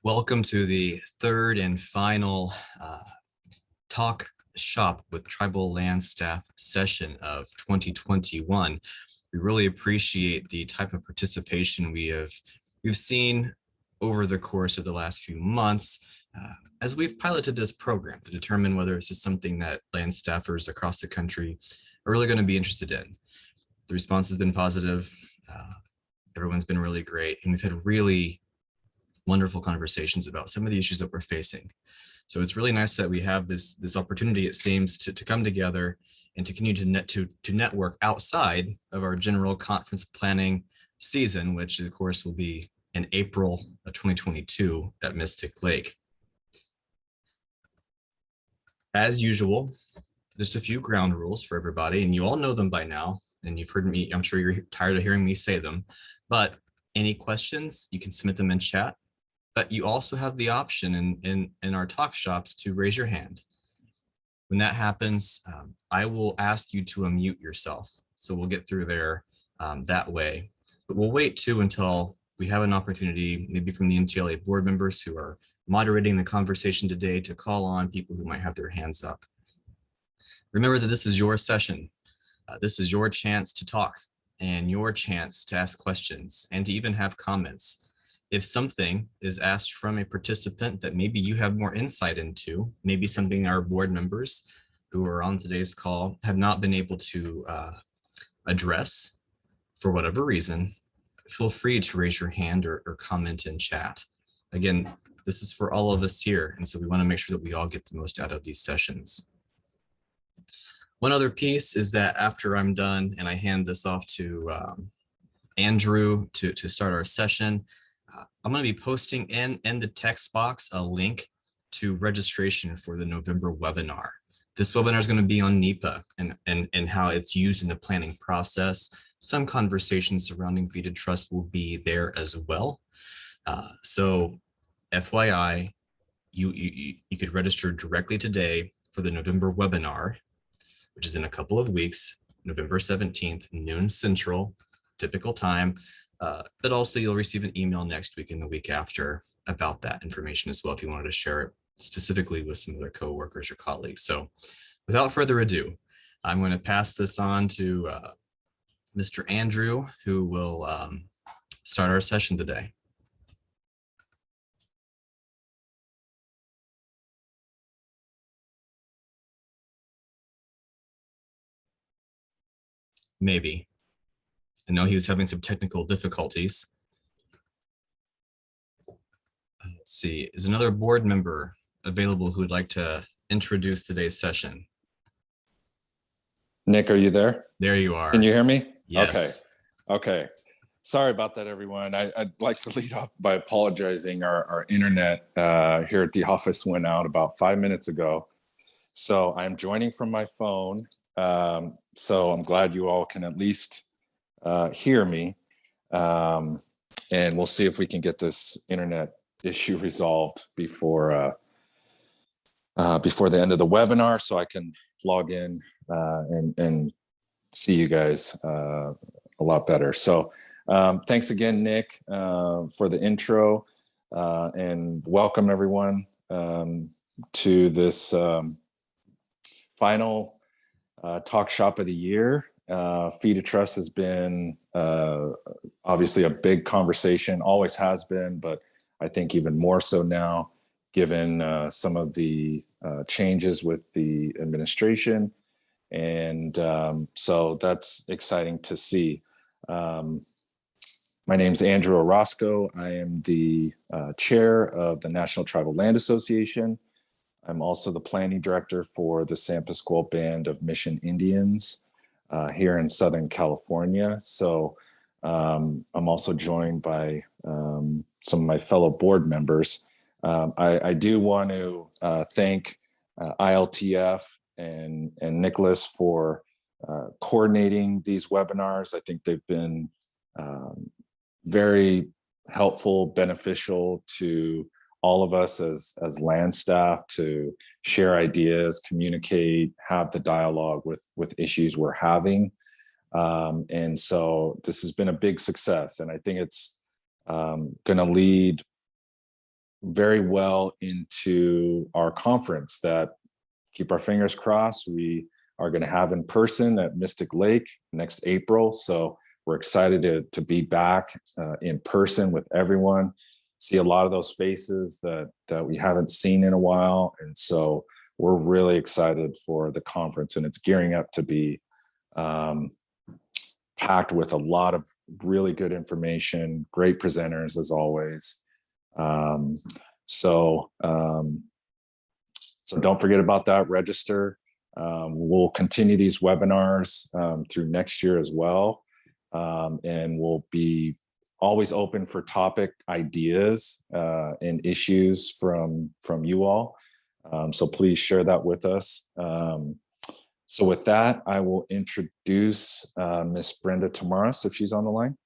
Welcome to the third and final Talk Shop with Tribal Land Staff session of 2021. We really appreciate the type of participation we've seen over the course of the last few months as we've piloted this program to determine whether this is something that land staffers across the country are really going to be interested in. The response has been positive. Everyone's been really great, and we've had really wonderful conversations about some of the issues that we're facing. So it's really nice that we have this opportunity, it seems, to come together and to continue to network outside of our general conference planning season, which of course will be in April of 2022 at Mystic Lake. As usual, just a few ground rules for everybody, and you all know them by now, and you've heard me, I'm sure you're tired of hearing me say them, but any questions, you can submit them in chat. But you also have the option in our talk shops to raise your hand. When that happens, I will ask you to unmute yourself. So we'll get through there that way. But we'll wait too until we have an opportunity, maybe from the NTLA board members who are moderating the conversation today, to call on people who might have their hands up. Remember that this is your session. This is your chance to talk and your chance to ask questions and to even have comments. If something is asked from a participant that maybe you have more insight into, maybe something our board members who are on today's call have not been able to address for whatever reason, feel free to raise your hand or comment in chat. Again, this is for all of us here, and so we want to make sure that we all get the most out of these sessions. One other piece is that after I'm done and I hand this off to Andrew to start our session, I'm going to be posting in the text box a link to registration for the November webinar. This webinar is going to be on NEPA and how it's used in the planning process. Some conversations surrounding deed trust will be there as well. So FYI, you could register directly today for the November webinar, which is in a couple of weeks, November 17th, noon Central, typical time. But also you'll receive an email next week and the week after about that information as well, if you wanted to share it specifically with some of their coworkers or colleagues. So without further ado, I'm going to pass this on to Mr. Andrew, who will start our session today. Maybe. I know he was having some technical difficulties. Let's see, is another board member available who would like to introduce today's session? Nick, are you there? There you are. Can you hear me? Yes. Okay. Sorry about that, everyone. I'd like to lead off by apologizing. Our internet here at the office went out about 5 minutes ago. So I'm joining from my phone. So I'm glad you all can at least hear me, and we'll see if we can get this internet issue resolved before the end of the webinar, so I can log in and see you guys a lot better. So thanks again, Nick, for the intro, and welcome everyone to this final talk shop of the year. Feed of Trust has been obviously a big conversation, always has been, but I think even more so now, given some of the changes with the administration. And so that's exciting to see. My name is Andrew Orosco. I am the chair of the National Tribal Land Association. I'm also the planning director for the San Pasqual Band of Mission Indians here in Southern California. So I'm also joined by some of my fellow board members. I do want to thank ILTF and Nichlas for coordinating these webinars. I think they've been very helpful, beneficial to all of us as land staff to share ideas, communicate, have the dialogue with issues we're having. And so this has been a big success. And I think it's going to lead very well into our conference that, keep our fingers crossed, we are going to have in person at Mystic Lake next April. So we're excited to be back in person with everyone, see a lot of those faces that we haven't seen in a while. And so we're really excited for the conference, and it's gearing up to be packed with a lot of really good information, great presenters as always. So don't forget about that, register. We'll continue these webinars through next year as well. And we'll be always open for topic ideas and issues from you all. So please share that with us. So with that, I will introduce Miss Brenda Tomaras, if she's on the line.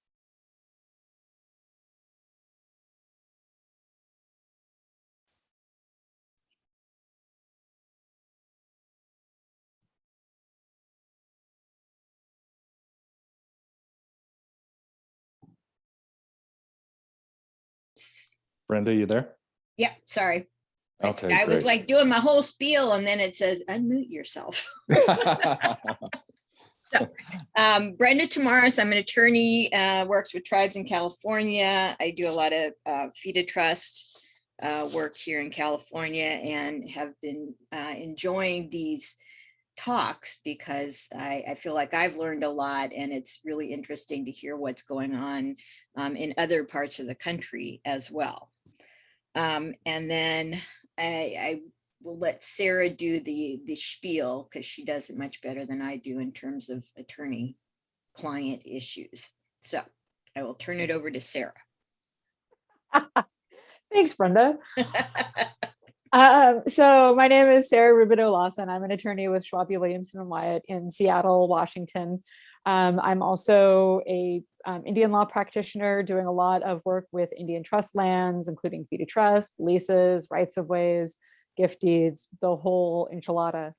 Brenda, you there? Yeah, sorry. Okay, I was great. like doing my whole spiel and then it says unmute yourself. Brenda Tomaras, I'm an attorney, works with tribes in California. I do a lot of FIDA Trust work here in California, and have been enjoying these talks because I feel like I've learned a lot, and it's really interesting to hear what's going on in other parts of the country as well. And then I will let Sarah do the spiel, because she does it much better than I do in terms of attorney-client issues. So I will turn it over to Sarah. Thanks, Brenda. So my name is Sarah Rubidoux Lawson. I'm an attorney with Schwab, Williamson & Wyatt in Seattle, Washington. I'm also a Indian law practitioner doing a lot of work with Indian trust lands, including FIDA Trust, leases, rights of ways, gift deeds, the whole enchilada.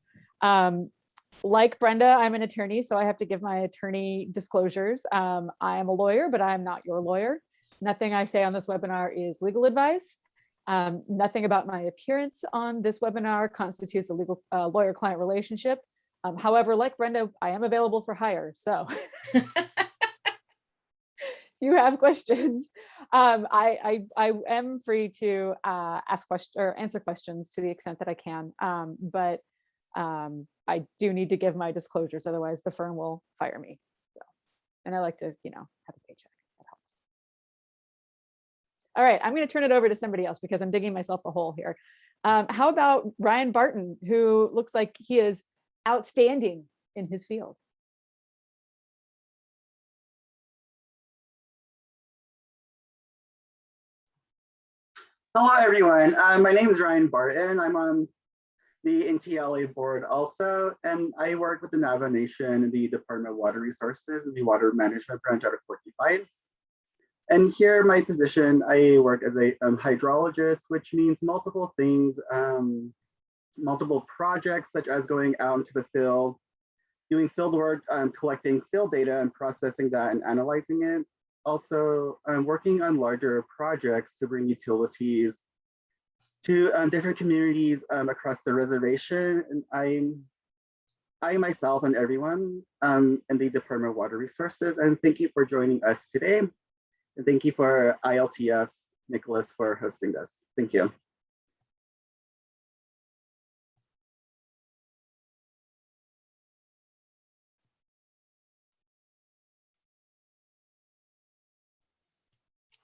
Like Brenda, I'm an attorney, so I have to give my attorney disclosures. I am a lawyer, but I'm not your lawyer. Nothing I say on this webinar is legal advice. Nothing about my appearance on this webinar constitutes a legal lawyer-client relationship. However, like Brenda, I am available for hire. So you have questions. I am free to ask questions or answer questions to the extent that I can. But I do need to give my disclosures, otherwise the firm will fire me. So, and I like to, have a paycheck. That helps. All right, I'm going to turn it over to somebody else because I'm digging myself a hole here. How about Ryan Barton, who looks like he is outstanding in his field? Hello, everyone. My name is Ryan Barton. I'm on the NTLA board also, and I work with the Navajo Nation in the Department of Water Resources and the Water Management branch out of Fort Defiance. And here, my position, I work as a hydrologist, which means multiple things, multiple projects, such as going out into the field, doing field work, collecting field data and processing that and analyzing it. Also, working on larger projects to bring utilities to different communities across the reservation. And I myself and everyone in the Department of Water Resources, and thank you for joining us today. And thank you for ILTF, Nichlas, for hosting this. Thank you.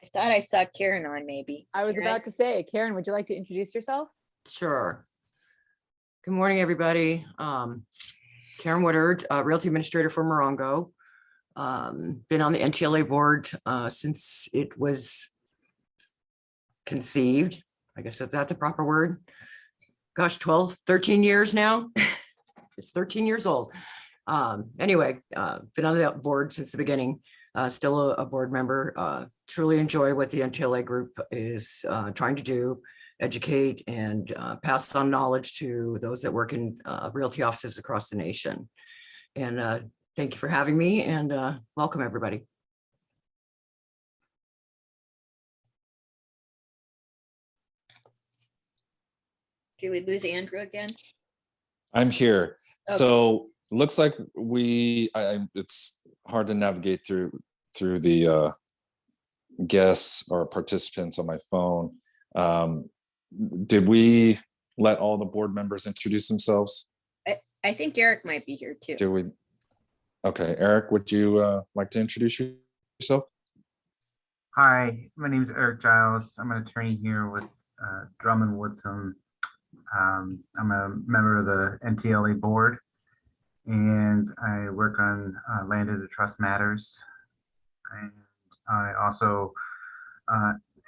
I thought I saw Karen on, maybe. I was about to say, Karen, would you like to introduce yourself? Sure. Good morning, everybody. Karen Woodard, Realty Administrator for Morongo. Been on the NTLA board since it was conceived. I guess that's the proper word. Gosh, 13 years now. It's 13 years old. Anyway, been on the board since the beginning. Still a board member. Truly enjoy what the NTLA group is trying to do, educate and pass on knowledge to those that work in realty offices across the nation. And thank you for having me, and welcome everybody. Did we lose Andrew again? I'm here. Okay. So looks like it's hard to navigate through the guests or participants on my phone. Did we let all the board members introduce themselves? I think Eric might be here too. Do we? Okay, Eric, would you like to introduce yourself? Hi, my name is Erick Giles. I'm an attorney here with Drummond Woodson. I'm a member of the NTLA board, and I work on land and trust matters. And I also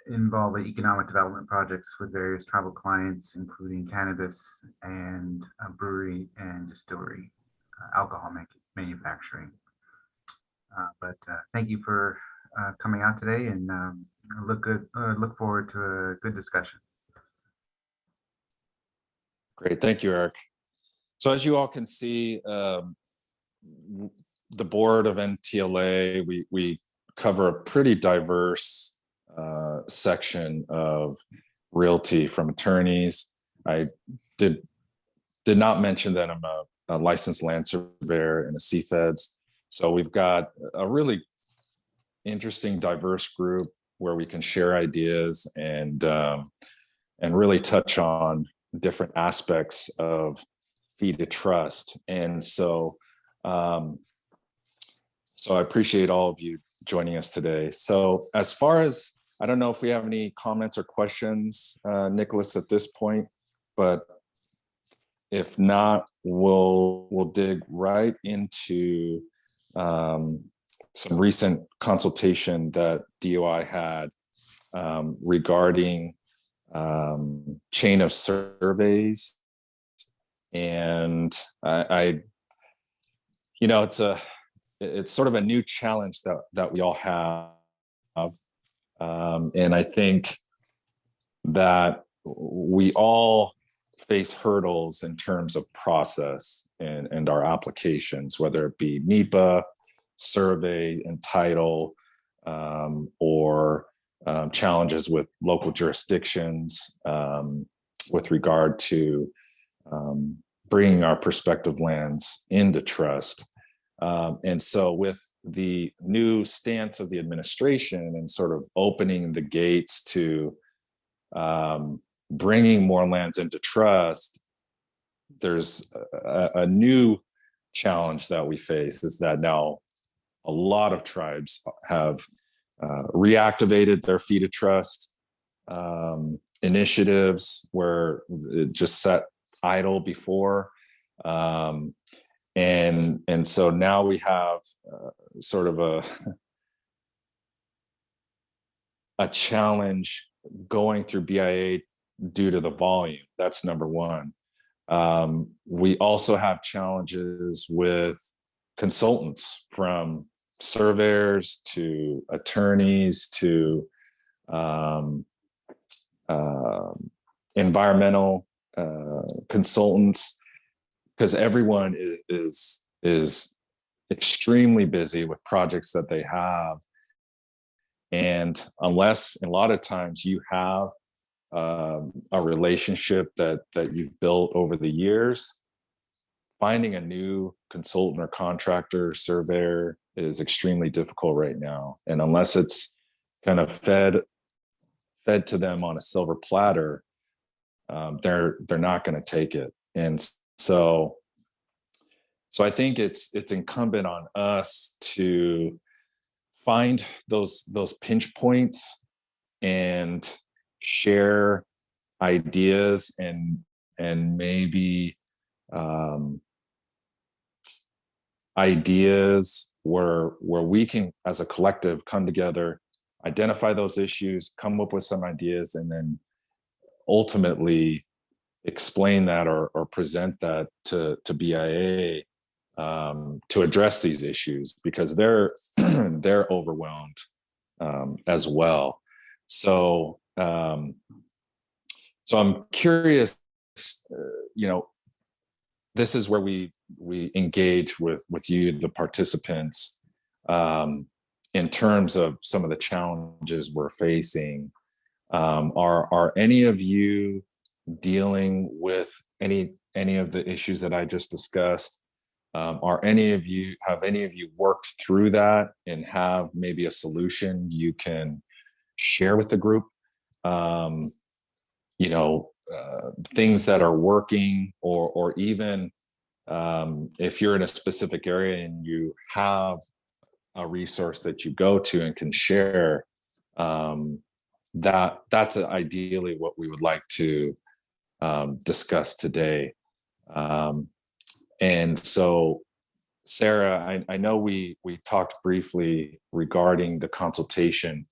involve in economic development projects with various tribal clients, including cannabis and brewery and distillery, alcohol manufacturing. But thank you for coming out today, and look forward to a good discussion. Great, thank you, Eric. So as you all can see, the board of NTLA, we cover a pretty diverse section of realty, from attorneys. I did not mention that I'm a licensed land surveyor in the CFEDs. So we've got a really interesting, diverse group where we can share ideas and really touch on different aspects of fee to trust. And so so I appreciate all of you joining us today. So as far as, I don't know if we have any comments or questions, Nichlas, at this point, but if not, we'll dig right into some recent consultation that DOI had regarding chain of surveys. And it's sort of a new challenge that we all have. And I think that we all face hurdles in terms of process and our applications, whether it be NEPA, survey and title, or challenges with local jurisdictions with regard to bringing our prospective lands into trust. And so with the new stance of the administration and sort of opening the gates to bringing more lands into trust, there's a new challenge that we face, is that now a lot of tribes have reactivated their fee to trust initiatives where it just sat idle before. And so now we have sort of a challenge going through BIA due to the volume. That's number one. We also have challenges with consultants, from surveyors to attorneys to environmental consultants, because everyone is extremely busy with projects that they have. And unless, a lot of times, you have a relationship that you've built over the years, finding a new consultant or contractor, surveyor is extremely difficult right now. And unless it's kind of fed to them on a silver platter, they're not going to take it. And so I think it's incumbent on us to find those pinch points and share ideas and maybe ideas where we can, as a collective, come together, identify those issues, come up with some ideas, and then ultimately explain that or present that to BIA to address these issues, because they're overwhelmed as well. So I'm curious, this is where we engage with you, the participants, in terms of some of the challenges we're facing. Are any of you dealing with any of the issues that I just discussed? Have any of you worked through that and have maybe a solution you can share with the group? Things that are working, or even if you're in a specific area and you have a resource that you go to and can share, that's ideally what we would like to discuss today. And so, Sarah, I know we talked briefly regarding the consultation.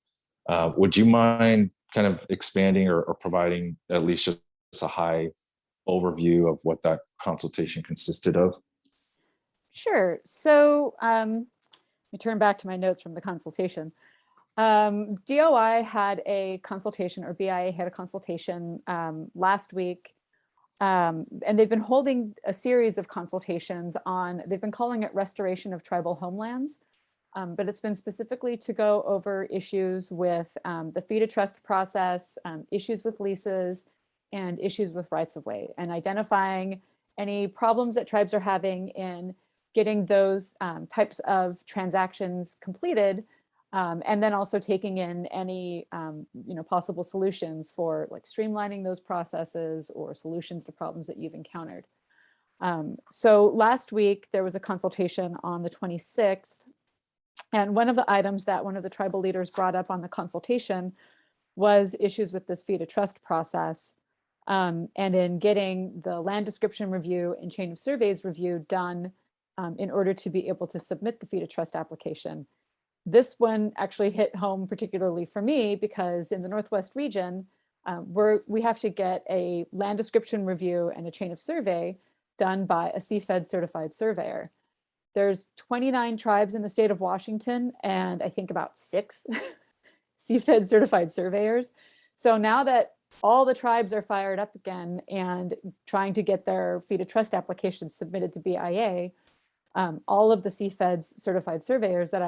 Would you mind kind of expanding or providing at least just a high overview of what that consultation consisted of? Sure. So let me turn back to my notes from the consultation. DOI had a consultation, or BIA had a consultation last week. And they've been holding a series of consultations on, they've been calling it restoration of tribal homelands. But it's been specifically to go over issues with the fee to trust process, issues with leases, and issues with rights of way, and identifying any problems that tribes are having in getting those types of transactions completed, and then also taking in any possible solutions for like streamlining those processes or solutions to problems that you've encountered. So last week there was a consultation on the 26th. And one of the items that one of the tribal leaders brought up on the consultation was issues with this fee to trust process, and in getting the land description review and chain of surveys review done in order to be able to submit the fee to trust application. This one actually hit home particularly for me because in the Northwest region, we have to get a land description review and a chain of survey done by a CFED certified surveyor. There's 29 tribes in the state of Washington, and I think about 6 CFED certified surveyors. So now that all the tribes are fired up again and trying to get their fee to trust applications submitted to BIA, all of the CFED certified surveyors that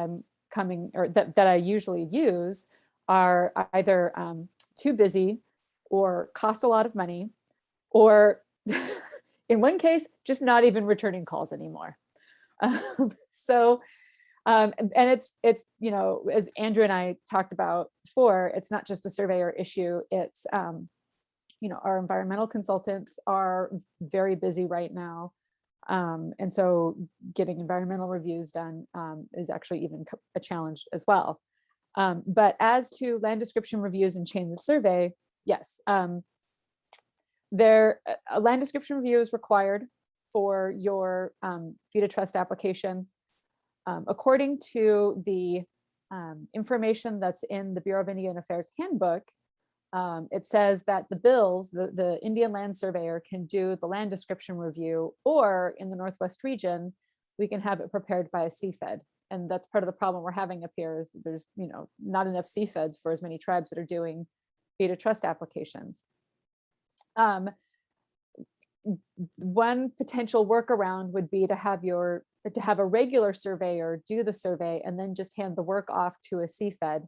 that I usually use are either too busy or cost a lot of money, or in one case, just not even returning calls anymore. And it's as Andrew and I talked about before, it's not just a surveyor issue. It's our environmental consultants are very busy right now, and so getting environmental reviews done is actually even a challenge as well. But as to land description reviews and chain of survey, yes, a land description review is required for your fee to trust application. According to the information that's in the Bureau of Indian Affairs handbook, it says that the Indian land surveyor can do the land description review, or in the Northwest region, we can have it prepared by a CFED. And that's part of the problem we're having up here is there's not enough CFEDs for as many tribes that are doing fee to trust applications. One potential workaround would be to have a regular surveyor do the survey and then just hand the work off to a CFED.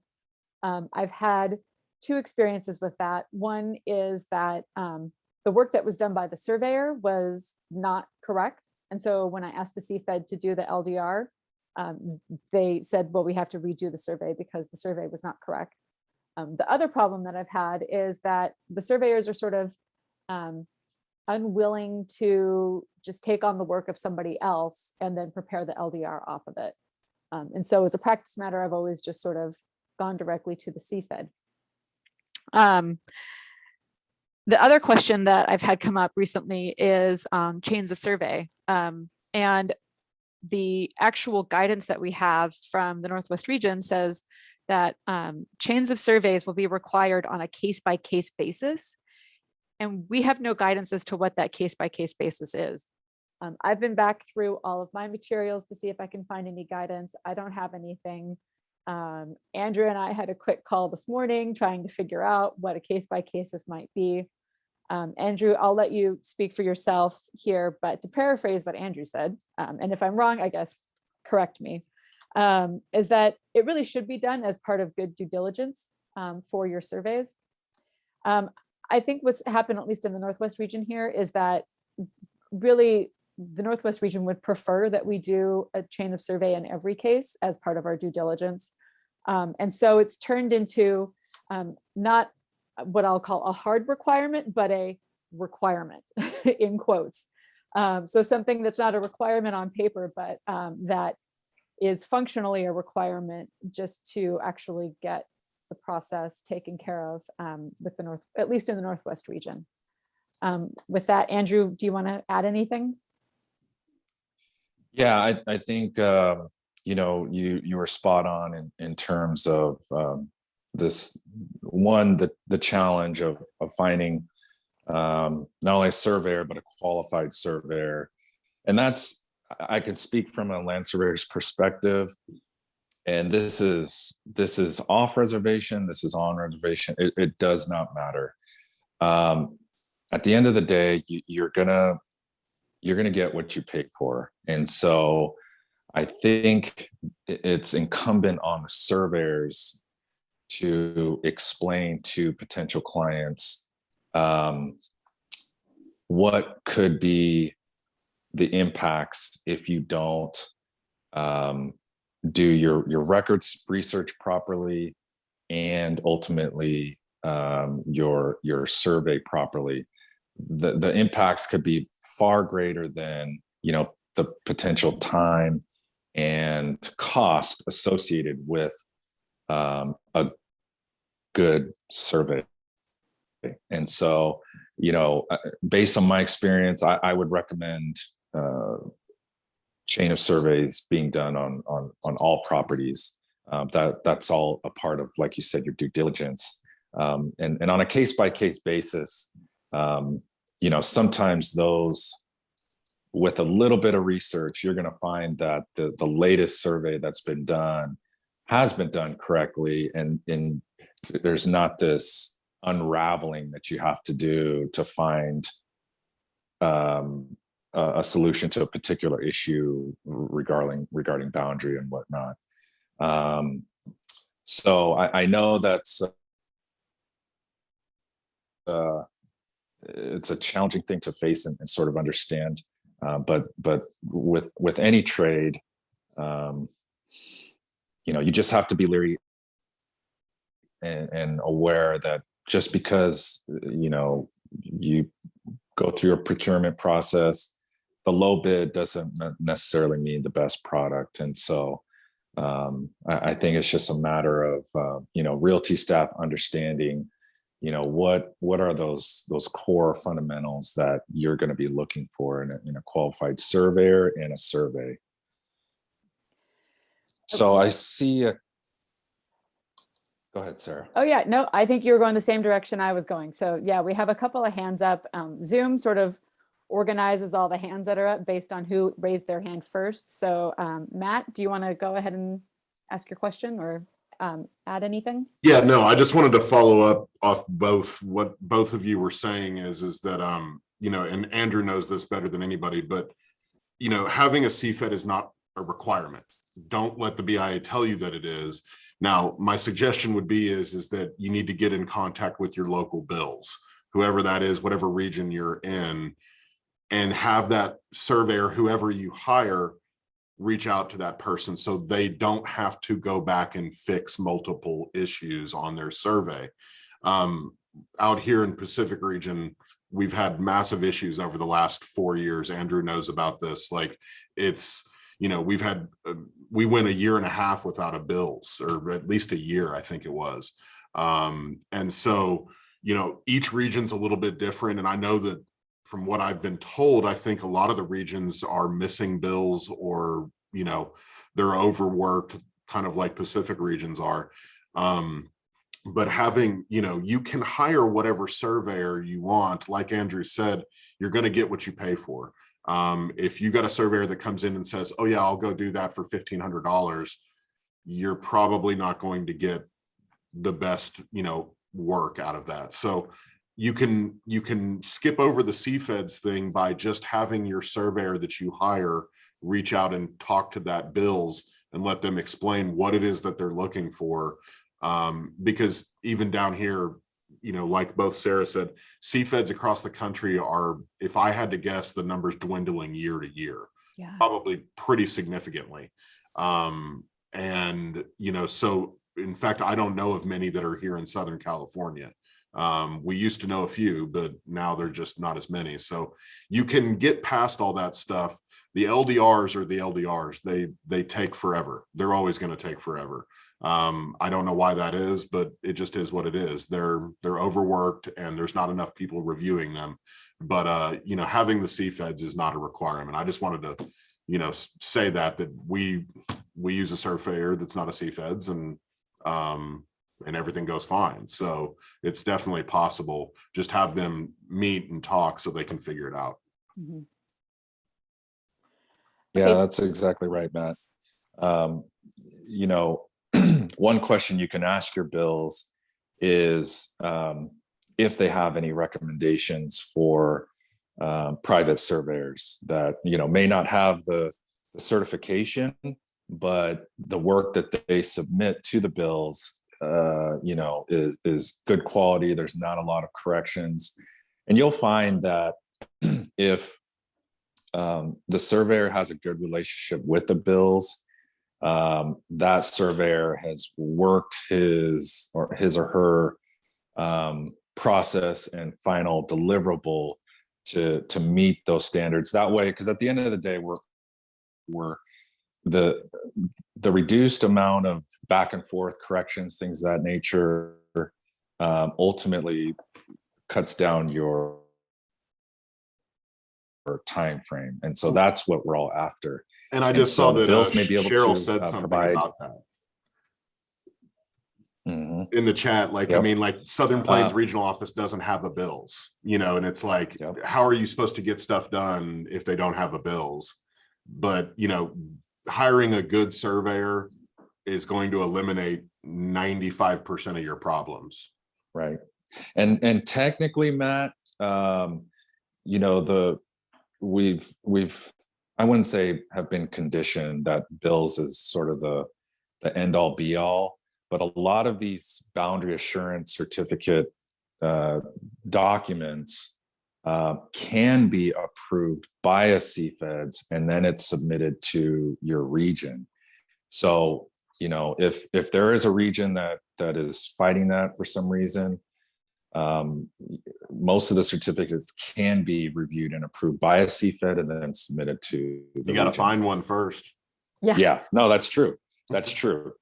I've had 2 experiences with that. One is that the work that was done by the surveyor was not correct. And so when I asked the CFED to do the LDR, they said, well, we have to redo the survey because the survey was not correct. The other problem that I've had is that the surveyors are sort of unwilling to just take on the work of somebody else and then prepare the LDR off of it. And so as a practice matter, I've always just sort of gone directly to the CFED. The other question that I've had come up recently is chains of survey. And the actual guidance that we have from the Northwest region says that chains of surveys will be required on a case-by-case basis. And we have no guidance as to what that case-by-case basis is. I've been back through all of my materials to see if I can find any guidance. I don't have anything. Andrew and I had a quick call this morning trying to figure out what a case-by-cases might be. Andrew, I'll let you speak for yourself here, but to paraphrase what Andrew said, and if I'm wrong, I guess, correct me, is that it really should be done as part of good due diligence for your surveys. I think what's happened, at least in the Northwest region here, is that really the Northwest region would prefer that we do a chain of survey in every case as part of our due diligence. And so it's turned into not what I'll call a hard requirement, but a requirement in quotes. So something that's not a requirement on paper, but that is functionally a requirement just to actually get the process taken care of with the North, at least in the Northwest region. With that, Andrew, do you want to add anything? Yeah, I think you know, you were spot on in terms of this one, the challenge of finding not only a surveyor but a qualified surveyor, and that's, I can speak from a land surveyor's perspective, and this is off reservation, this is on reservation. It does not matter. At the end of the day, you're gonna get what you pay for, and so I think it's incumbent on the surveyors to explain to potential clients what could be the impacts if you don't do your records research properly, and ultimately your survey properly. The impacts could be far greater than, you know, the potential time and cost associated with a good survey. And so, you know, based on my experience, I would recommend chain of surveys being done on all properties. That's all a part of, like you said, your due diligence. And on a case-by-case basis, you know, sometimes those, with a little bit of research, you're going to find that the latest survey that's been done has been done correctly, and there's not this unraveling that you have to do to find a solution to a particular issue regarding boundary and whatnot. So I know that's it's a challenging thing to face and sort of understand, but with any trade, you know, you just have to be leery and aware that just because, you know, you go through a procurement process, the low bid doesn't necessarily mean the best product. And so I think it's just a matter of, you know, realty staff understanding, you know, what are those core fundamentals that you're going to be looking for in a qualified surveyor and a survey. So I see go ahead, Sarah. Oh yeah, no, I think you were going the same direction I was going. So yeah, we have a couple of hands up. Zoom sort of organizes all the hands that are up based on who raised their hand first. So Matt, do you want to go ahead and ask your question or add anything? Yeah, no, I just wanted to follow up off what both of you were saying is that, you know, and Andrew knows this better than anybody, but, you know, having a CFED is not a requirement. Don't let the BIA tell you that it is. Now, my suggestion would be is that you need to get in contact with your local bills, whoever that is, whatever region you're in, and have that surveyor, whoever you hire, reach out to that person so they don't have to go back and fix multiple issues on their survey. Out here in Pacific region, we've had massive issues over the last 4 years. Andrew knows about this. Like, it's, you know, we went a year and a half without a bills, or at least a year, I think it was. And so, you know, each region's a little bit different. And I know that from what I've been told, I think a lot of the regions are missing bills, or, you know, they're overworked, kind of like Pacific regions are. But having, you know, you can hire whatever surveyor you want. Like Andrew said, you're going to get what you pay for. If you got a surveyor that comes in and says, oh yeah, I'll go do that for $1,500, you're probably not going to get the best, you know, work out of that. So you can skip over the CFEDs thing by just having your surveyor that you hire reach out and talk to that bills and let them explain what it is that they're looking for. Because even down here, like both Sarah said, CFEDs across the country are, if I had to guess, the numbers dwindling year to year, Yeah. probably pretty significantly. And, so in fact, I don't know of many that are here in Southern California. We used to know a few, but now they're just not as many. So you can get past all that stuff. The LDRs are the LDRs. They take forever. They're always going to take forever. I don't know why that is, but it just is what it is. They're overworked and there's not enough people reviewing them. But having the CFEDs is not a requirement. I just wanted to, say that we use a surveyor that's not a CFEDs, and everything goes fine. So it's definitely possible. Just have them meet and talk so they can figure it out. Mhm. Yeah, Okay. that's exactly right, Matt. One question you can ask your bills is if they have any recommendations for private surveyors that may not have the certification, but the work that they submit to the bills is good quality. There's not a lot of corrections, and you'll find that if the surveyor has a good relationship with the bills, that surveyor has worked his or her process and final deliverable to meet those standards that way. Because at the end of the day, we're the reduced amount of back and forth corrections, things of that nature, ultimately cuts down your time frame. And so that's what we're all after. And I just saw the that bills may be able Cheryl to said something provide about that Mhm. in the chat. Like, Yep. I mean, like Southern Plains Regional Office doesn't have a bills, and it's like, Yep. how are you supposed to get stuff done if they don't have a bills? But, hiring a good surveyor is going to eliminate 95% of your problems. Right. And technically, Matt, we've I wouldn't say have been conditioned that bills is sort of the end all be all, but a lot of these boundary assurance certificate documents can be approved by a CFEDS, and then it's submitted to your region. So, if there is a region that is fighting that for some reason, most of the certificates can be reviewed and approved by a CFED and then submitted to the You got to region. find one first. Yeah, no, that's true. That's true.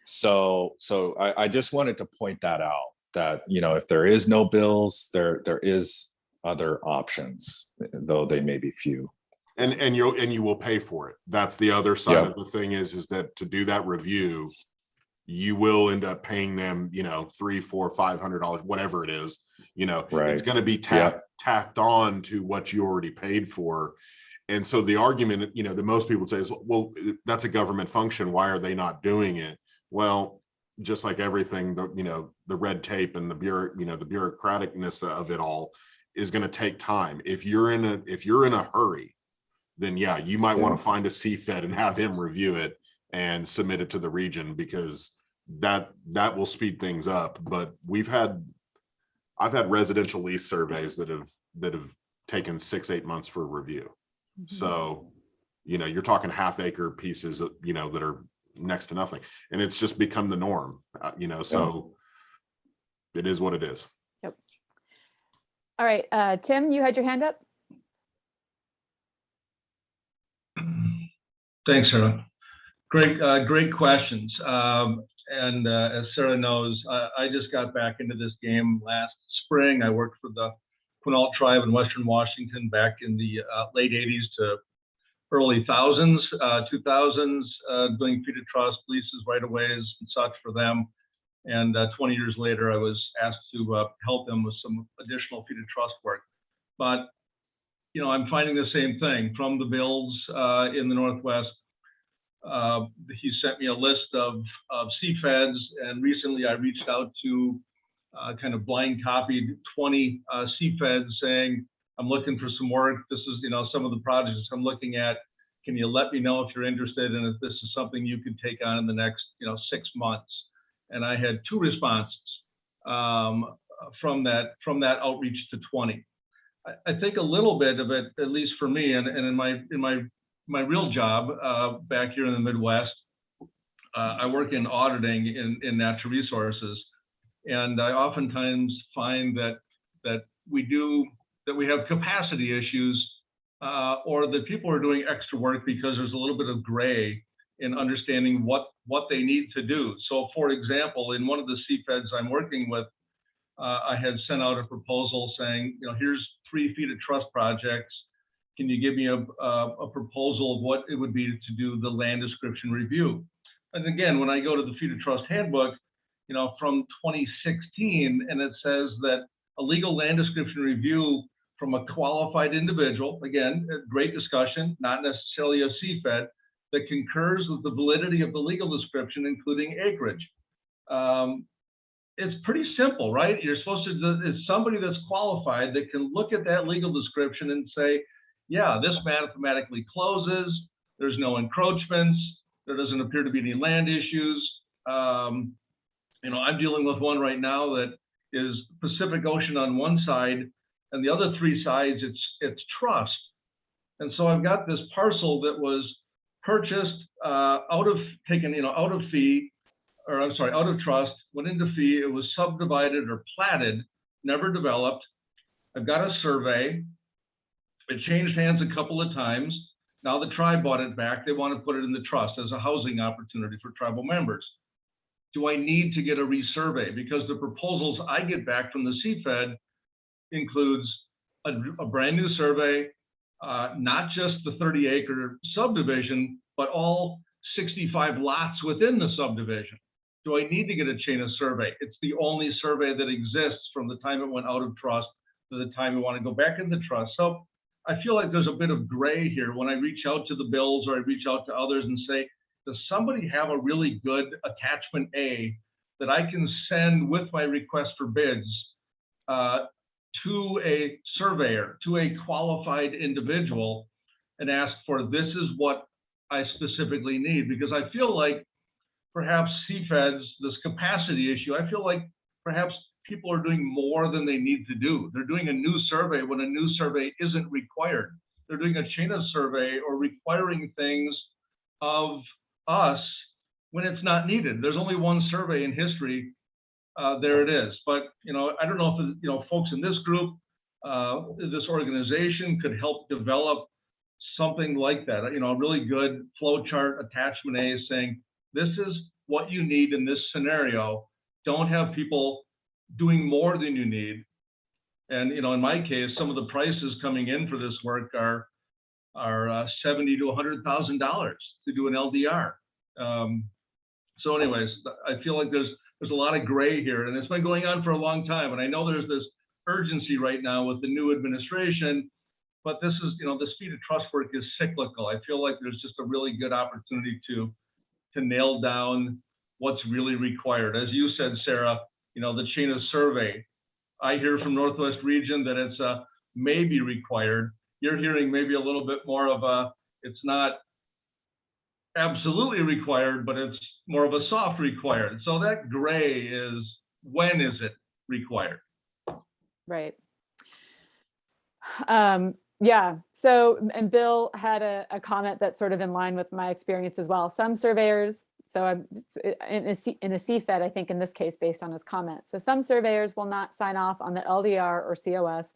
So I just wanted to point that out, that, if there is no bills, there is other options, though they may be few. And you will pay for it. That's the other side Yep. of the thing is that to do that review, you will end up paying them, $300, $400, $500, whatever it is. Right. It's going to be tacked on to what you already paid for. And so the argument, that most people say is, well, that's a government function. Why are they not doing it? Well, just like everything, the red tape and the bureaucraticness of it all is going to take time. If you're in a hurry, then you might want to find a CFED and have him review it and submit it to the region, because that will speed things up. But I've had residential lease surveys that have taken 6-8 months for review. Mhm. So, you're talking half-acre pieces, that are next to nothing, and it's just become the norm. So it is what it is. Yep. All right, Tim, you had your hand up. Thanks, Sarah. Great questions. And as Sarah knows, I just got back into this game last spring. I worked for the Quinault tribe in Western Washington back in the late 80s to early 2000s, doing feeder trust leases, right-of-ways and such for them. And 20 years later, I was asked to help them with some additional feeder trust work. But, I'm finding the same thing from the bills in the Northwest. He sent me a list of CFEDs, and recently I reached out to kind of blind copied 20 CFEDs saying, I'm looking for some work. This is, some of the projects I'm looking at. Can you let me know if you're interested and if this is something you could take on in the next, 6 months? And I had 2 responses. from that outreach to 20. I think a little bit of it, at least for me, and in my real job back here in the Midwest, I work in auditing in natural resources, and I oftentimes find that we have capacity issues, or that people are doing extra work because there's a little bit of gray in understanding what they need to do. So, for example, in one of the CFEDs I'm working with, I had sent out a proposal saying, here's 3 feet of trust projects. Can you give me a proposal of what it would be to do the land description review? And again, when I go to the feet of trust handbook, from 2016, and it says that a legal land description review from a qualified individual, again, a great discussion, not necessarily a CFED, that concurs with the validity of the legal description, including acreage. It's pretty simple, right? You're supposed to, it's somebody that's qualified that can look at that legal description and say, yeah, this mathematically closes, there's no encroachments, there doesn't appear to be any land issues. I'm dealing with one right now that is Pacific Ocean on one side, and the other 3 sides, it's trust. And so I've got this parcel that was purchased out of trust, went into fee, it was subdivided or platted, never developed. I've got a survey. It changed hands a couple of times. Now the tribe bought it back. They want to put it in the trust as a housing opportunity for tribal members. Do I need to get a resurvey? Because the proposals I get back from the CFED includes a brand new survey, not just the 30-acre subdivision, but all 65 lots within the subdivision. Do I need to get a chain of survey? It's the only survey that exists from the time it went out of trust to the time we want to go back in the trust. So I feel like there's a bit of gray here when I reach out to the bills or I reach out to others and say, does somebody have a really good attachment A that I can send with my request for bids to a surveyor, to a qualified individual, and ask for, this is what I specifically need? Because I feel like perhaps CFEDs, this capacity issue, I feel like perhaps people are doing more than they need to do. They're doing a new survey when a new survey isn't required. They're doing a chain of survey or requiring things of us when it's not needed. There's only one survey in history. There it is. But I don't know if folks in this group, this organization could help develop something like that. A really good flow chart attachment A saying, this is what you need in this scenario. Don't have people doing more than you need. And in my case, some of the prices coming in for this work are $70,000 to $100,000 to do an LDR. So anyways, I feel like there's a lot of gray here, and it's been going on for a long time. And I know there's this urgency right now with the new administration, but this is, the speed of trust work is cyclical. I feel like there's just a really good opportunity to nail down what's really required. As you said, Sarah, the chain of survey. I hear from Northwest region that it's maybe required. You're hearing maybe a little bit more of it's not absolutely required, but it's more of a soft required. So that gray is, when is it required? Right. Yeah. So, and Bill had a comment that's sort of in line with my experience as well. Some surveyors, so I'm in a CFED, I think in this case, based on his comment. So some surveyors will not sign off on the LDR or COS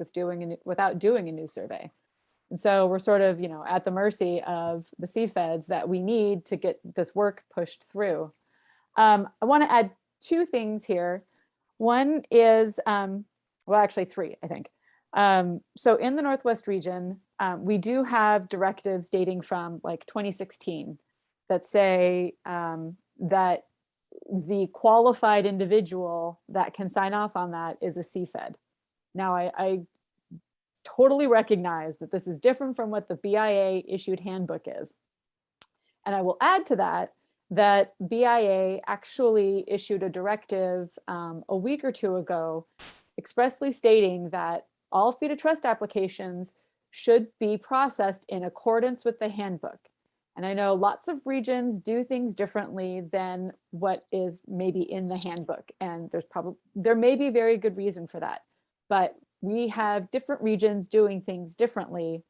without doing a new survey. And so we're sort of, at the mercy of the CFEDs that we need to get this work pushed through. I want to add 2 things here. One is, well, actually 3, I think. So in the Northwest region, we do have directives dating from like 2016 that say that the qualified individual that can sign off on that is a CFED. Now, I totally recognize that this is different from what the BIA issued handbook is. And I will add to that BIA actually issued a directive a week or 2 ago expressly stating that all feed of trust applications should be processed in accordance with the handbook. And I know lots of regions do things differently than what is maybe in the handbook. And there may be very good reason for that, but we have different regions doing things differently,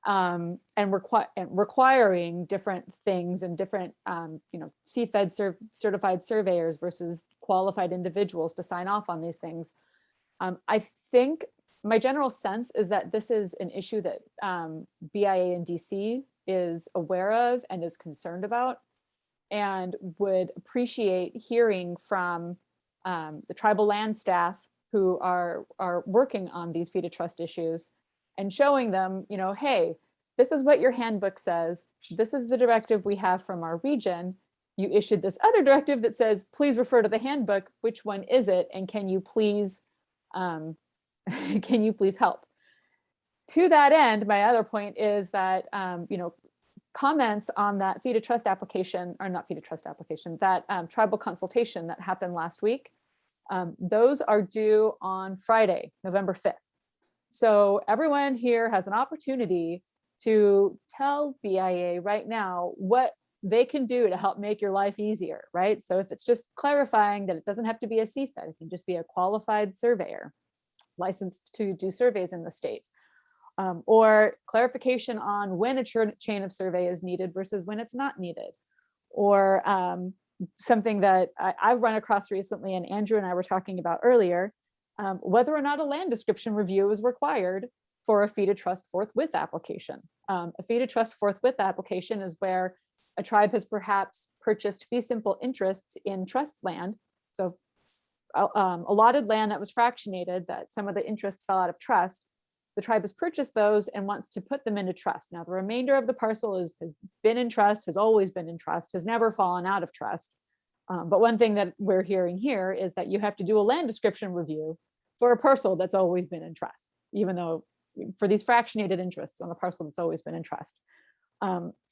and requiring different things and different, CFED certified surveyors versus qualified individuals to sign off on these things. I think my general sense is that this is an issue that BIA and DC is aware of and is concerned about, and would appreciate hearing from the tribal land staff who are working on these fee to trust issues, and showing them, hey, this is what your handbook says. This is the directive we have from our region. You issued this other directive that says, please refer to the handbook. Which one is it? And can you please help? To that end, my other point is that, comments on that fee to trust application, or not fee to trust application, that tribal consultation that happened last week, those are due on Friday, November 5th. So everyone here has an opportunity to tell BIA right now what they can do to help make your life easier, right? So if it's just clarifying that it doesn't have to be a CFED, it can just be a qualified surveyor licensed to do surveys in the state, or clarification on when a chain of survey is needed versus when it's not needed, or something that I've run across recently, and Andrew and I were talking about earlier, whether or not a land description review is required for a fee to trust forthwith application. A fee to trust forthwith application is where a tribe has perhaps purchased fee simple interests in trust land. So allotted land that was fractionated, that some of the interests fell out of trust. The tribe has purchased those and wants to put them into trust. Now, the remainder of the parcel has been in trust, has always been in trust, has never fallen out of trust. But one thing that we're hearing here is that you have to do a land description review for a parcel that's always been in trust, even though for these fractionated interests on the parcel that's always been in trust.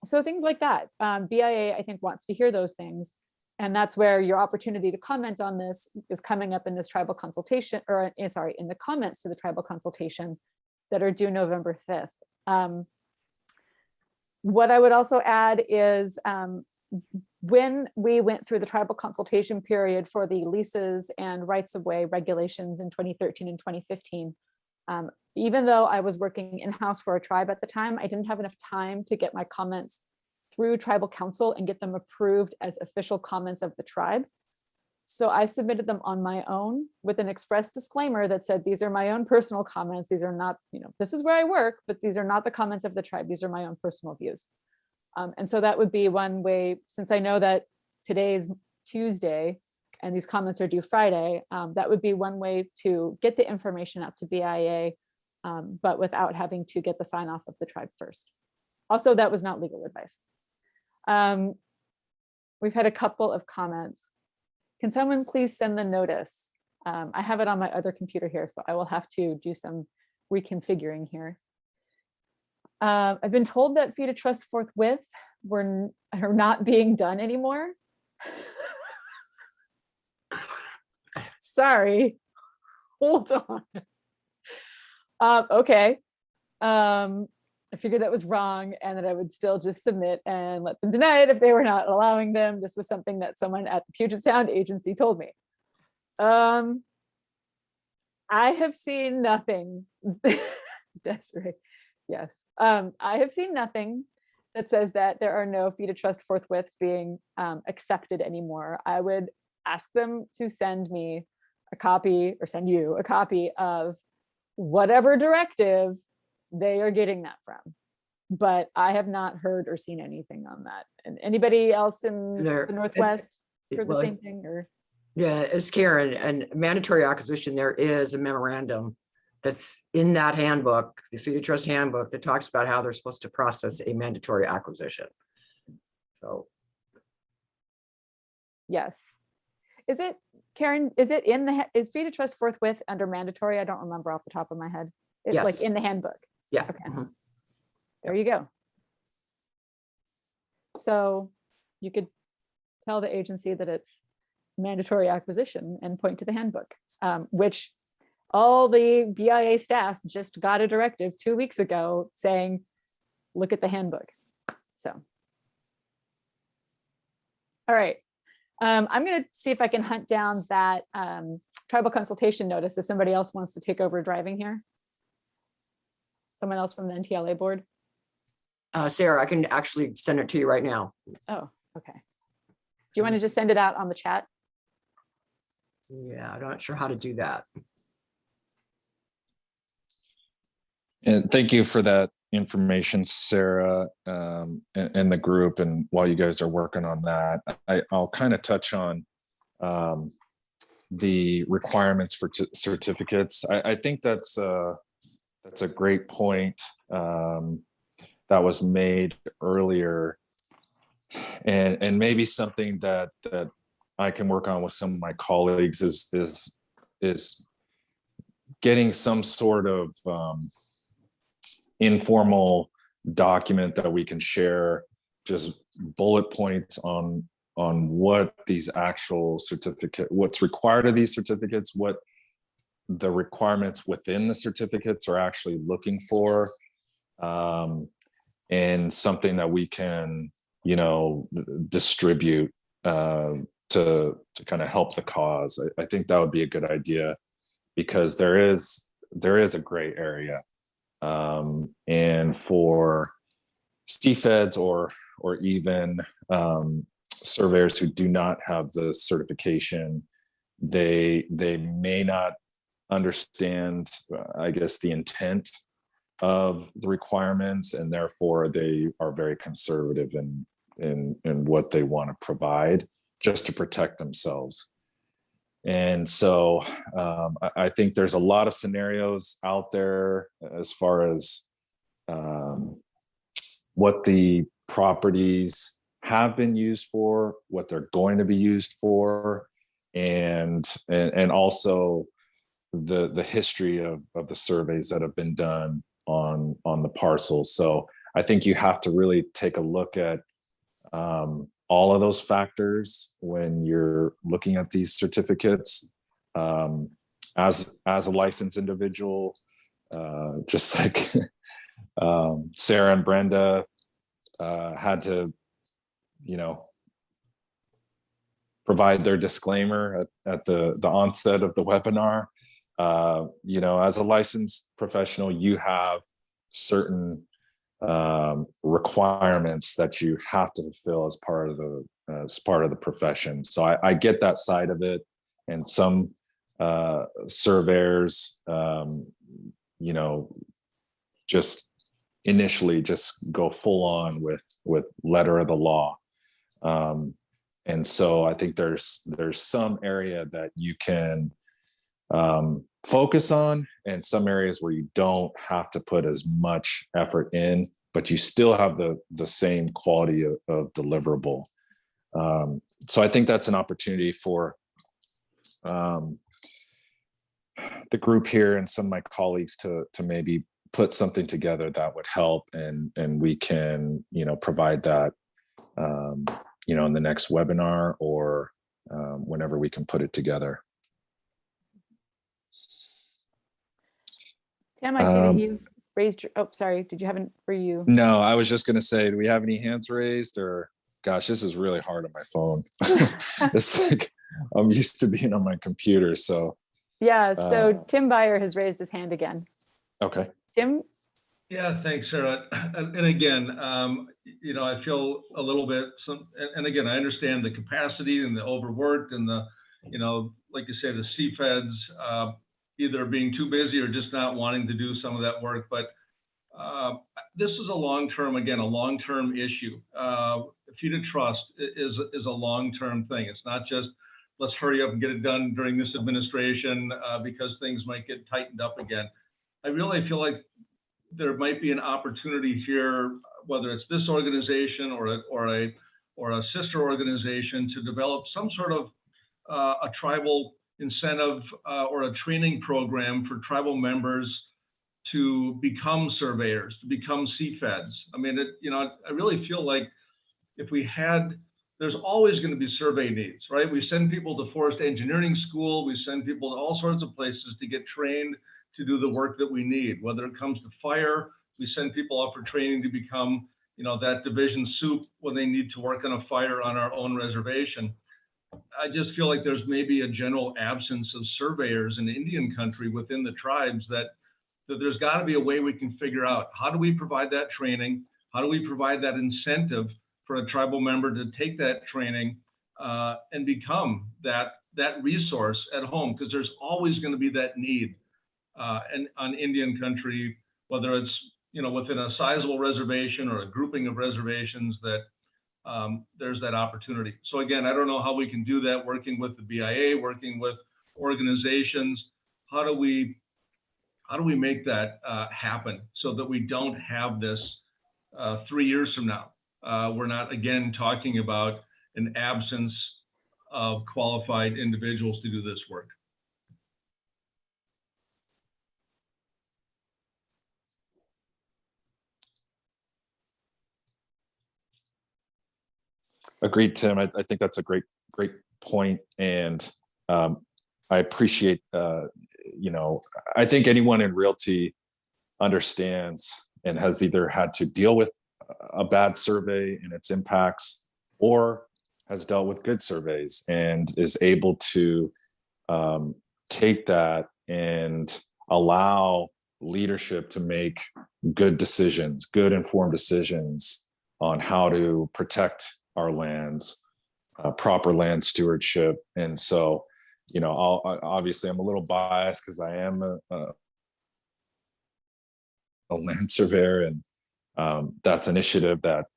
So things like that. BIA, I think, wants to hear those things. And that's where your opportunity to comment on this is coming up in this tribal consultation, or sorry, in the comments to the tribal consultation that are due November 5th. What I would also add is when we went through the tribal consultation period for the leases and rights of way regulations in 2013 and 2015, even though I was working in-house for a tribe at the time, I didn't have enough time to get my comments through tribal council and get them approved as official comments of the tribe. So I submitted them on my own with an express disclaimer that said, these are my own personal comments. These are not, this is where I work, but these are not the comments of the tribe. These are my own personal views. And so that would be one way, since I know that today is Tuesday and these comments are due Friday, that would be one way to get the information out to BIA, but without having to get the sign off of the tribe first. Also, that was not legal advice. We've had a couple of comments. Can someone please send the notice? I have it on my other computer here, so I will have to do some reconfiguring here. I've been told that fee to trust forthwith are not being done anymore. Sorry, hold on. Okay. I figured that was wrong and that I would still just submit and let them deny it if they were not allowing them. This was something that someone at the Puget Sound agency told me. I have seen nothing. Desiree, yes. I have seen nothing that says that there are no fee to trust forthwiths being accepted anymore. I would ask them to send me a copy, or send you a copy of whatever directive they are getting that from, but I have not heard or seen anything on that. And anybody else in the Northwest heard the same thing? Or yeah, it's Karen. And mandatory acquisition, there is a memorandum that's in that handbook, the fee to trust handbook, that talks about how they're supposed to process a mandatory acquisition. So yes. Is it, Karen, is it in the, is fee to trust forthwith under mandatory? I don't remember off the top of my head. It's yes. Like in the handbook. Yeah. Okay. There you go. So you could tell the agency that it's mandatory acquisition and point to the handbook, which all the BIA staff just got a directive 2 weeks ago saying, look at the handbook. So All right. I'm going to see if I can hunt down that tribal consultation notice if somebody else wants to take over driving here. Someone else from the NTLA board. Sarah, I can actually send it to you right now. Oh, okay. Do you want to just send it out on the chat? Yeah, I'm not sure how to do that. And thank you for that information, Sarah, and the group. And while you guys are working on that, I'll kind of touch on the requirements for certificates. I think that's a great point that was made earlier, and maybe something that I can work on with some of my colleagues is getting some sort of informal document that we can share, just bullet points on what these actual what's required of these certificates, what the requirements within the certificates are actually looking for, and something that we can, distribute to kind of help the cause. I think that would be a good idea, because there is a gray area. And for CFEDs or even surveyors who do not have the certification, they may not understand, I guess, the intent of the requirements, and therefore they are very conservative in what they want to provide just to protect themselves. And so I think there's a lot of scenarios out there as far as what the properties have been used for, what they're going to be used for, and also the history of the surveys that have been done on the parcels. So I think you have to really take a look at all of those factors when you're looking at these certificates. As a licensed individual, just like Sarah and Brenda had to, provide their disclaimer at the onset of the webinar. As a licensed professional, you have certain requirements that you have to fulfill as part of the profession. So I get that side of it, and some surveyors, just initially just go full on with letter of the law. And so I think there's some area that you can focus on, and some areas where you don't have to put as much effort in, but you still have the same quality of deliverable. So I think that's an opportunity for the group here and some of my colleagues to maybe put something together that would help, and we can, provide that, in the next webinar or whenever we can put it together. Tim, I see that you've raised your, oh, sorry, did you have were you? No, I was just going to say, do we have any hands raised? Or gosh, this is really hard on my phone. It's like I'm used to being on my computer. So yeah, so Tim Byer has raised his hand again. Okay. Tim? Yeah, thanks, Sarah. And again, I feel a little bit, and again, I understand the capacity and the overworked and the, like you say, the CFEDs, either being too busy or just not wanting to do some of that work. But this is a long-term issue. Feed trust is a long-term thing. It's not just, let's hurry up and get it done during this administration because things might get tightened up again. I really feel like there might be an opportunity here, whether it's this organization or a sister organization, to develop some sort of a tribal incentive or a training program for tribal members to become surveyors, to become CFEDs. I mean, I really feel like if we had, there's always going to be survey needs, right? We send people to forest engineering school, we send people to all sorts of places to get trained to do the work that we need. Whether it comes to fire, we send people out for training to become, that division soup when they need to work on a fire on our own reservation. I just feel like there's maybe a general absence of surveyors in Indian country within the tribes that there's got to be a way we can figure out how do we provide that training? How do we provide that incentive for a tribal member to take that training and become that resource at home? Because there's always going to be that need and on Indian country, whether it's within a sizable reservation or a grouping of reservations, that there's that opportunity. So again, I don't know how we can do that, working with the BIA, working with organizations. How do we make that happen so that we don't have this 3 years from now? We're not again talking about an absence of qualified individuals to do this work. Agreed, Tim. I think that's a great point, and I appreciate. I think anyone in realty understands and has either had to deal with a bad survey and its impacts, or has dealt with good surveys and is able to take that and allow leadership to make good decisions, good informed decisions on how to protect our lands, proper land stewardship. And so, obviously I'm a little biased because I am a land surveyor, and that's an initiative that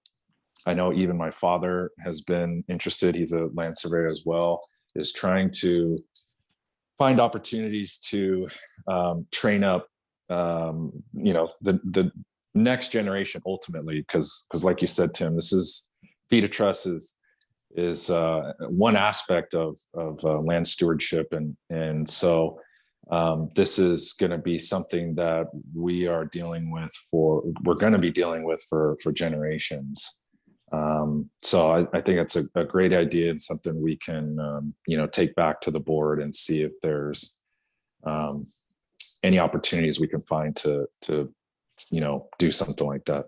I know even my father has been interested. He's a land surveyor as well, is trying to find opportunities to train up, the next generation ultimately, because like you said, Tim, this is feed of trust is one aspect of land stewardship, and so this is going to be something that we're going to be dealing with for generations. So I think it's a great idea and something we can take back to the board and see if there's any opportunities we can find to do something like that.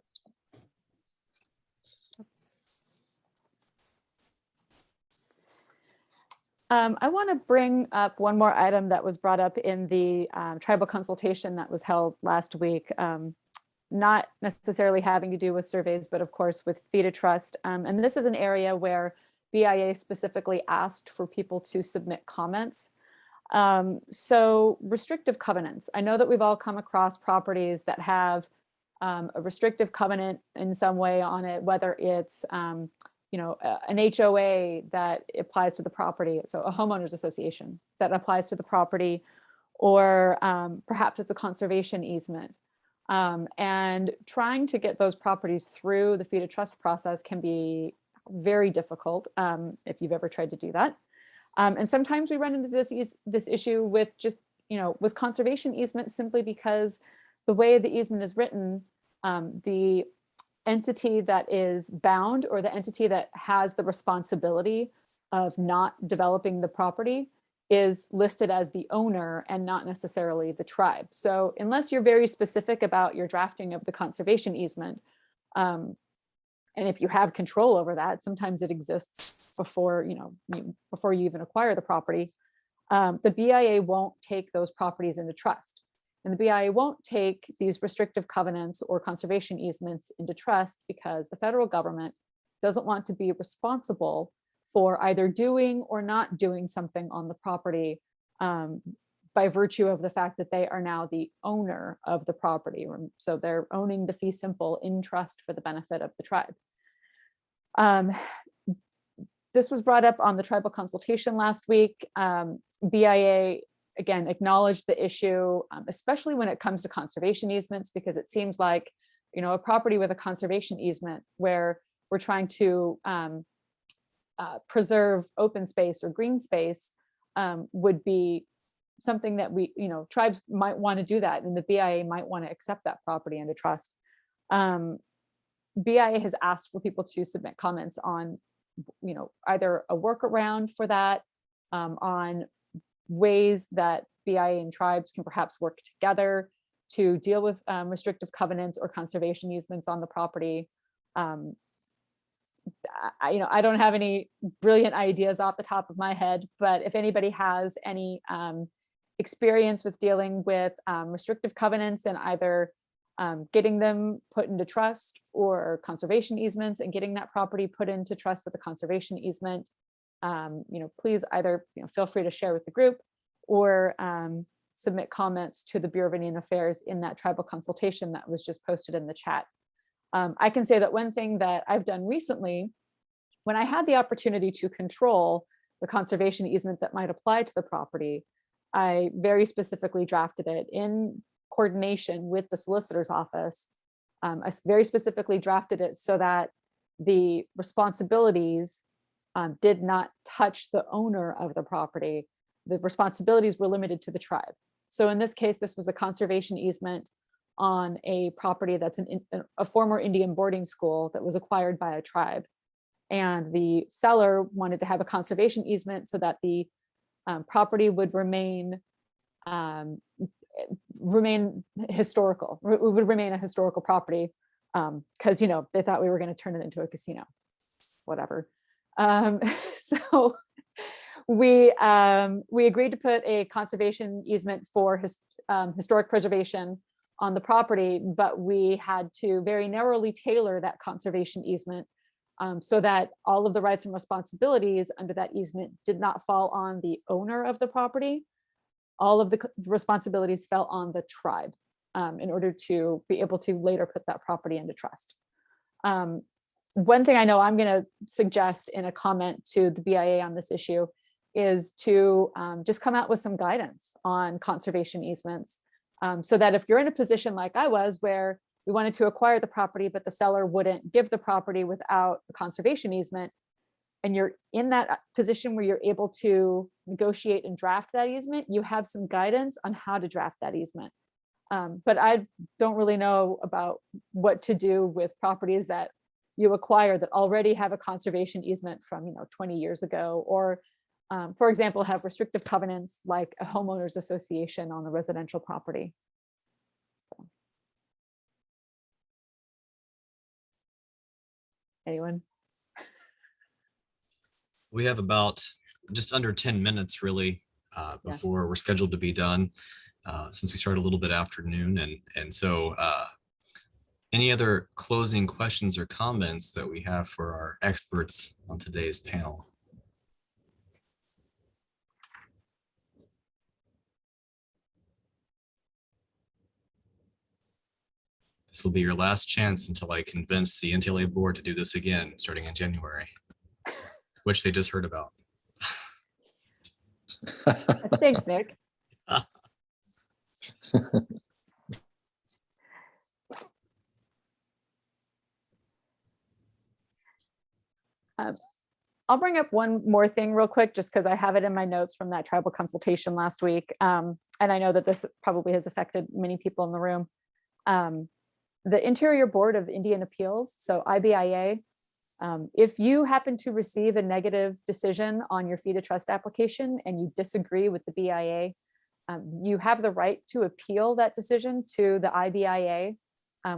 I want to bring up one more item that was brought up in the tribal consultation that was held last week, not necessarily having to do with surveys, but of course with feed of trust. And this is an area where BIA specifically asked for people to submit comments. So restrictive covenants. I know that we've all come across properties that have a restrictive covenant in some way on it, whether it's an HOA that applies to the property, so a homeowners association that applies to the property, or perhaps it's a conservation easement. And trying to get those properties through the feed of trust process can be very difficult if you've ever tried to do that. And sometimes we run into this issue with just, with conservation easements, simply because the way the easement is written, the entity that is bound, or the entity that has the responsibility of not developing the property, is listed as the owner and not necessarily the tribe. So unless you're very specific about your drafting of the conservation easement, and if you have control over that, sometimes it exists before you even acquire the property, the BIA won't take those properties into trust. And the BIA won't take these restrictive covenants or conservation easements into trust because the federal government doesn't want to be responsible for either doing or not doing something on the property by virtue of the fact that they are now the owner of the property. So they're owning the fee simple in trust for the benefit of the tribe. This was brought up on the tribal consultation last week. BIA again acknowledged the issue, especially when it comes to conservation easements, because it seems like a property with a conservation easement where we're trying to preserve open space or green space would be something that we tribes might want to do that, and the BIA might want to accept that property into trust. BIA has asked for people to submit comments on either a workaround for that, on ways that BIA and tribes can perhaps work together to deal with restrictive covenants or conservation easements on the property, I don't have any brilliant ideas off the top of my head, but if anybody has any experience with dealing with restrictive covenants and either getting them put into trust or conservation easements and getting that property put into trust with a conservation easement, please either feel free to share with the group or submit comments to the Bureau of Indian Affairs in that tribal consultation that was just posted in the chat. I can say that one thing that I've done recently, when I had the opportunity to control the conservation easement that might apply to the property, I very specifically drafted it in coordination with the solicitor's office. I very specifically drafted it so that the responsibilities did not touch the owner of the property. The responsibilities were limited to the tribe. So in this case, this was a conservation easement on a property that's a former Indian boarding school that was acquired by a tribe. And the seller wanted to have a conservation easement so that the property would remain historical. It would remain a historical property because they thought we were going to turn it into a casino, whatever. So we agreed to put a conservation easement for historic preservation on the property, but we had to very narrowly tailor that conservation easement so that all of the rights and responsibilities under that easement did not fall on the owner of the property. All of the responsibilities fell on the tribe in order to be able to later put that property into trust. One thing I know I'm going to suggest in a comment to the BIA on this issue is to just come out with some guidance on conservation easements so that if you're in a position like I was, where we wanted to acquire the property, but the seller wouldn't give the property without a conservation easement, and you're in that position where you're able to negotiate and draft that easement, you have some guidance on how to draft that easement. But I don't really know about what to do with properties that you acquire that already have a conservation easement from 20 years ago, or for example, have restrictive covenants like a homeowners association on a residential property. So. Anyone? We have about just under 10 minutes really before we're scheduled to be done, since we started a little bit after noon. And so any other closing questions or comments that we have for our experts on today's panel? This will be your last chance until I convince the NTLA board to do this again starting in January, which they just heard about. Thanks, Nick. I'll bring up one more thing real quick, just because I have it in my notes from that tribal consultation last week. And I know that this probably has affected many people in the room. The Interior Board of Indian Appeals, so IBIA, if you happen to receive a negative decision on your fee to trust application and you disagree with the BIA, you have the right to appeal that decision to the IBIA,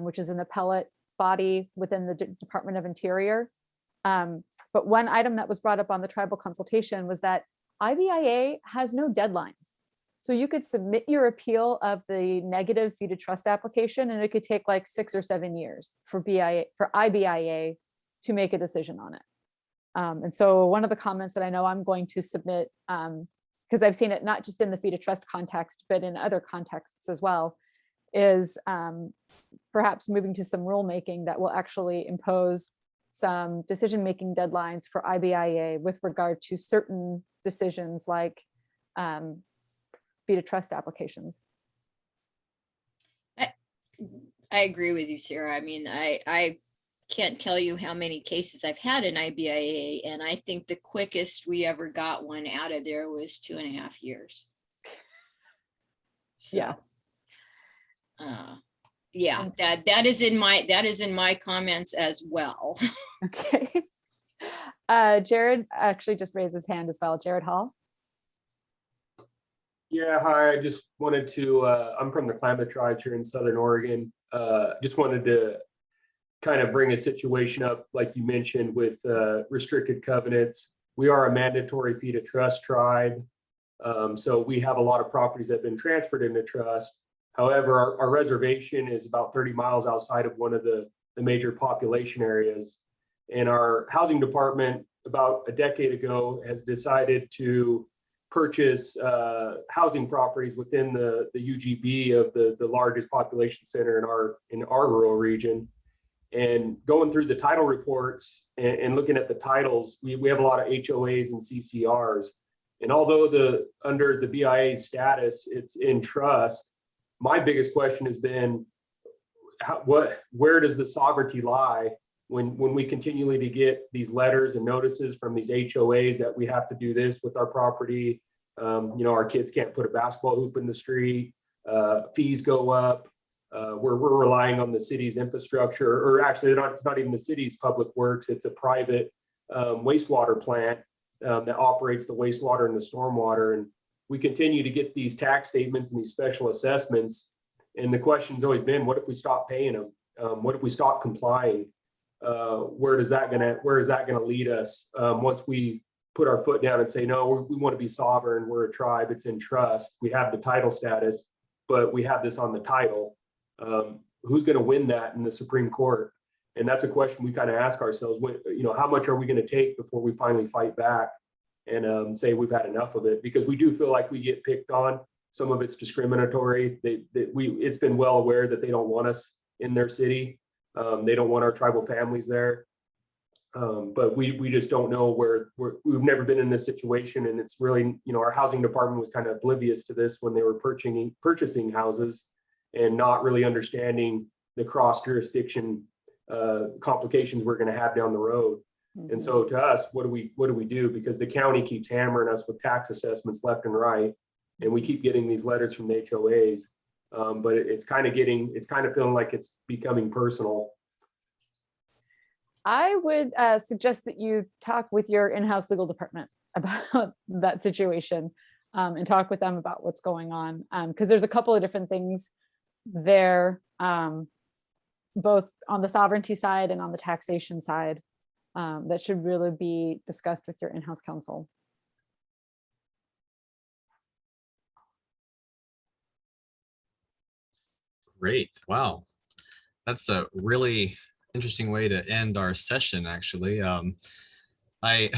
which is an appellate body within the Department of Interior. But one item that was brought up on the tribal consultation was that IBIA has no deadlines. So you could submit your appeal of the negative fee to trust application, and it could take like 6 or 7 years for IBIA to make a decision on it. And so one of the comments that I know I'm going to submit, because I've seen it not just in the fee to trust context, but in other contexts as well, is perhaps moving to some rulemaking that will actually impose some decision-making deadlines for IBIA with regard to certain decisions like fee to trust applications. I agree with you, Sarah. I mean, I can't tell you how many cases I've had in IBIA, and I think the quickest we ever got one out of there was 2.5 years. So, yeah, that is in my comments as well. Okay. Jared actually just raised his hand as well. Jared Hall. Yeah, hi. I just wanted to, I'm from the Klamath tribes here in Southern Oregon. Just wanted to kind of bring a situation up, like you mentioned, with restricted covenants. We are a mandatory fee to trust tribe. So we have a lot of properties that have been transferred into trust. However, our reservation is about 30 miles outside of one of the major population areas. And our housing department, about a decade ago, has decided to purchase housing properties within the UGB of the largest population center in our rural region. And going through the title reports and looking at the titles, we have a lot of HOAs and CCRs. And although under the BIA status, it's in trust, my biggest question has been, where does the sovereignty lie when we continually to get these letters and notices from these HOAs that we have to do this with our property? Our kids can't put a basketball hoop in the street, fees go up. We're relying on the city's infrastructure, or actually it's not even the city's public works, it's a private wastewater plant that operates the wastewater and the stormwater. And we continue to get these tax statements and these special assessments. And the question's always been, what if we stop paying them? What if we stop complying? Where is that gonna lead us once we put our foot down and say, no, we want to be sovereign, we're a tribe, it's in trust, we have the title status, but we have this on the title. Who's going to win that in the Supreme Court? And that's a question we kind of ask ourselves. How much are we going to take before we finally fight back and say we've had enough of it? Because we do feel like we get picked on. Some of it's discriminatory. It's been well aware that they don't want us in their city. They don't want our tribal families there. But we just don't know we've never been in this situation. And it's really, our housing department was kind of oblivious to this when they were purchasing houses and not really understanding the cross jurisdiction complications we're going to have down the road. Mm-hmm. And so to us, what do we do? Because the county keeps hammering us with tax assessments left and right, and we keep getting these letters from the HOAs. But it's kind of feeling like it's becoming personal. I would suggest that you talk with your in-house legal department about that situation and talk with them about what's going on. Because there's a couple of different things there, both on the sovereignty side and on the taxation side, that should really be discussed with your in-house counsel. Great. Wow. That's a really interesting way to end our session, actually. I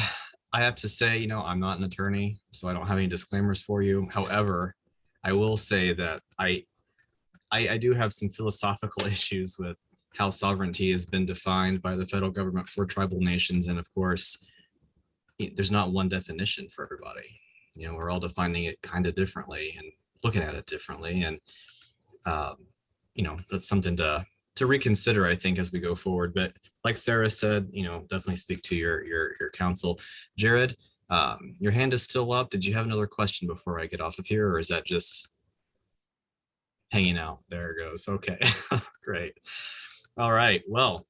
have to say, I'm not an attorney, so I don't have any disclaimers for you. However, I will say that I do have some philosophical issues with how sovereignty has been defined by the federal government for tribal nations. And of course, there's not one definition for everybody. We're all defining it kind of differently and looking at it differently. And, that's something to reconsider, I think, as we go forward. But like Sarah said, definitely speak to your counsel. Jared, your hand is still up. Did you have another question before I get off of here, or is that just hanging out? There it goes. Okay, great. All right. Well,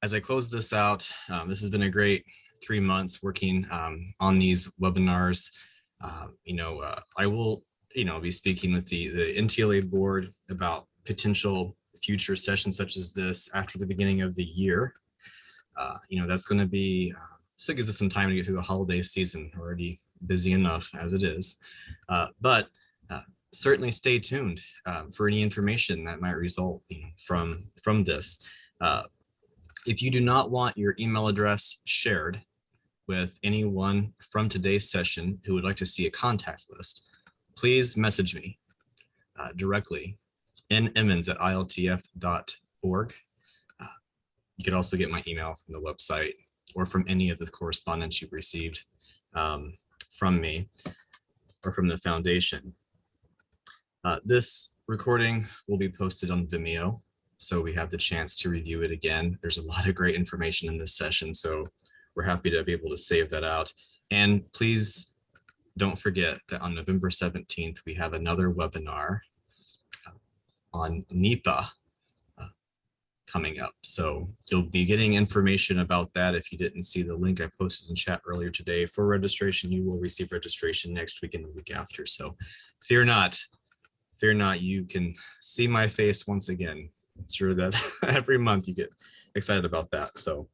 as I close this out, this has been a great 3 months working on these webinars. I will, be speaking with the NTLA board about potential future sessions such as this after the beginning of the year. That's going to be, so it gives us some time to get through the holiday season. We're already busy enough as it is, but certainly stay tuned for any information that might result from this. If you do not want your email address shared with anyone from today's session who would like to see a contact list, please message me directly in emmons@iltf.org. You could also get my email from the website or from any of the correspondence you've received from me or from the foundation. This recording will be posted on Vimeo, so we have the chance to review it again. There's a lot of great information in this session, so we're happy to be able to save that out. And please don't forget that on November 17th, we have another webinar on NEPA coming up. So you'll be getting information about that. If you didn't see the link I posted in chat earlier today for registration, you will receive registration next week and the week after. So fear not, you can see my face once again I'm sure that every month you get excited about that. So,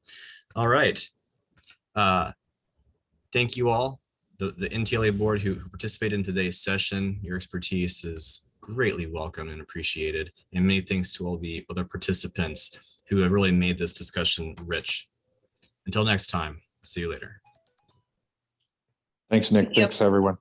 all right. Thank you all, the NTLA board who participated in today's session. Your expertise is greatly welcome and appreciated. And many thanks to all the other participants who have really made this discussion rich. Until next time, see you later. Thanks, Nick. Yep. Thanks, everyone.